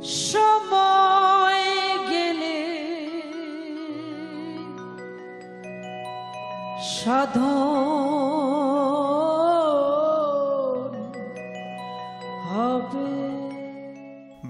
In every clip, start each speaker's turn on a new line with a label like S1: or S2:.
S1: সময় গেলে সাধন হবে।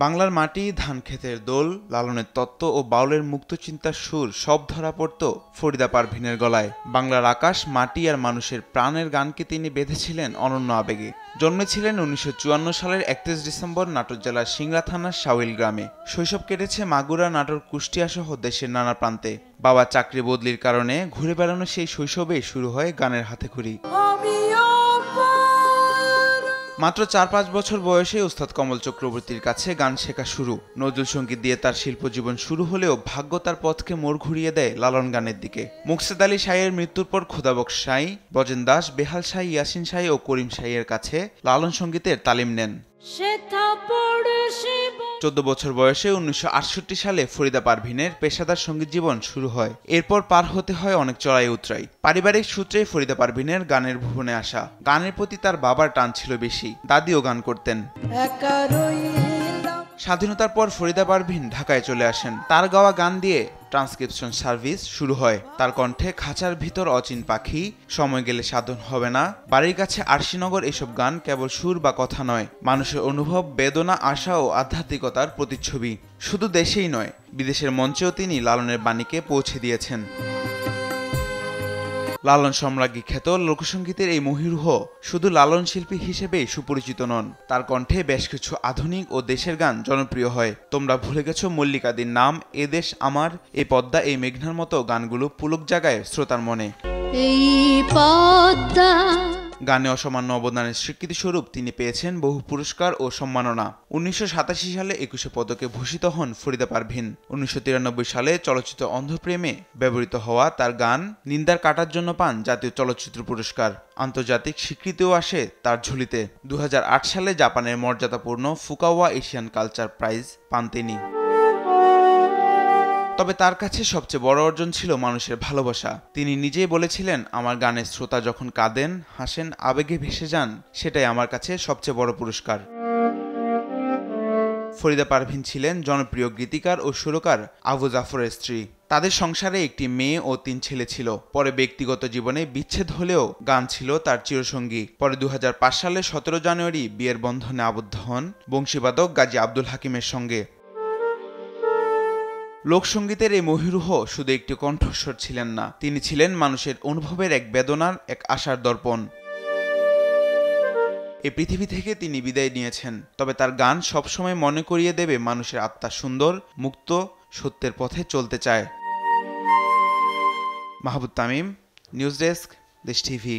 S2: বাংলার মাটি, ধান ক্ষেতের দোল, লালনের তত্ত্ব ও বাউলের মুক্ত চিন্তার সুর সব ধরা পড়ত ফরিদা পারভীনের গলায়। বাংলার আকাশ, মাটি আর মানুষের প্রাণের গানকে তিনি বেঁধেছিলেন অনন্য আবেগে। জন্মেছিলেন 1954 সালের 31 ডিসেম্বর নাটোর জেলার সিংড়া থানার শাওইল গ্রামে। শৈশব কেটেছে মাগুরা, নাটোর, কুষ্টিয়া সহ দেশের নানা প্রান্তে। বাবার চাকরি বদলির কারণে ঘুরে বেড়ানো সেই শৈশবেই শুরু হয় গানের হাতেখড়ি। মাত্র 4-5 বছর বয়সে ওস্তাদ কমল চক্রবর্তীর কাছে গান শেখা শুরু। নজরুল সঙ্গীত দিয়ে তার শিল্পজীবন শুরু হলেও ভাগ্য তার পথকে মোড় ঘুরিয়ে দেয় লালন গানের দিকে। মুকসেদ আলী শাহের মৃত্যুর পর খোদাবক্স শাহ, ব্রজেন দাস, বেহাল শাহ, ইয়াসিন শাহ ও করিম শাহের কাছে লালন সঙ্গীতের তালিম নেন। 14 বছর বয়সে 1968 সালে ফরিদা পারভীনের পেশাদার সঙ্গীত জীবন শুরু হয়। এরপর পার হতে হয় অনেক চড়াই উতরাই। পারিবারিক সূত্রে ফরিদা পারভীনের গানের ভুবনে আসা। গানের প্রতি তার বাবার টান ছিল বেশি, দাদিও গান করতেন। স্বাধীনতার পর ফরিদা পারভীন ঢাকায় চলে আসেন। তার গাওয়া গান দিয়ে ট্রান্সক্রিপশন সার্ভিস শুরু হয়। তার কণ্ঠে খাঁচার ভিতর অচিন পাখি, সময় গেলে সাধন হবে না, বাড়ির কাছে আরশিনগর এসব গান কেবল সুর বা কথা নয়, মানুষের অনুভব, বেদনা, আশা ও আধ্যাত্মিকতার প্রতিচ্ছবি। শুধু দেশেই নয়, বিদেশের মঞ্চেও তিনি লালনের বাণীকে পৌঁছে দিয়েছেন। লালন সম্রাজ্ঞী খ্যাত লোকসঙ্গীতের এই মহিরুহ শুধু লালন শিল্পী হিসেবেই সুপরিচিত নন, তার কণ্ঠে বেশ কিছু আধুনিক ও দেশের গান জনপ্রিয় হয়। তোমরা ভুলে গেছো মল্লিকাদির নাম, এ দেশ আমার, এই পদ্মা, এই মেঘনার মতো গানগুলো পুলক জাগায় শ্রোতার মনে।
S1: এই পদ্মা
S2: গানে অসামান্য অবদানের স্বীকৃতিস্বরূপ তিনি পেয়েছেন বহু পুরস্কার ও সম্মাননা। 1987 সালে 21 পদকে ভূষিত হন ফরিদা পারভীন। 1993 সালে চলচ্চিত্র অন্ধপ্রেমে ব্যবহৃত হওয়া তার গান নিন্দার কাটার জন্য পান জাতীয় চলচ্চিত্র পুরস্কার। আন্তর্জাতিক স্বীকৃতিও আসে তার ঝুলিতে। 2008 সালে জাপানের মর্যাদাপূর্ণ ফুকাওয়া এশিয়ান কালচার প্রাইজ পান তিনি। তবে তার কাছে সবচেয়ে বড় অর্জন ছিল মানুষের ভালোবাসা। তিনি নিজেই বলেছিলেন, আমার গানের শ্রোতা যখন কাঁদেন, হাসেন, আবেগে ভেসে যান, সেটাই আমার কাছে সবচেয়ে বড় পুরস্কার। ফরিদা পারভীন ছিলেন জনপ্রিয় গীতিকার ও সুরকার আবু জাফরের স্ত্রী। তাদের সংসারে একটি মেয়ে ও 3 ছেলে ছিল। পরে ব্যক্তিগত জীবনে বিচ্ছেদ হলেও গান ছিল তার চিরসঙ্গী। পরে 2005 সালে 17 জানুয়ারি বিয়ের বন্ধনে আবদ্ধ হন বংশীবাদক গাজী আব্দুল হাকিমের সঙ্গে। লোকসঙ্গীতের এই মহিরুহ শুধু একটি কণ্ঠস্বর ছিলেন না, তিনি ছিলেন মানুষের অনুভবের এক বেদনার, এক আশার দর্পণ। এই পৃথিবী থেকে তিনি বিদায় নিয়েছেন, তবে তার গান সবসময় মনে করিয়ে দেবে মানুষের আত্মা সুন্দর, মুক্ত, সত্যের পথে চলতে চায়। মাহবুব তামিম, নিউজ ডেস্ক, দেশ টিভি।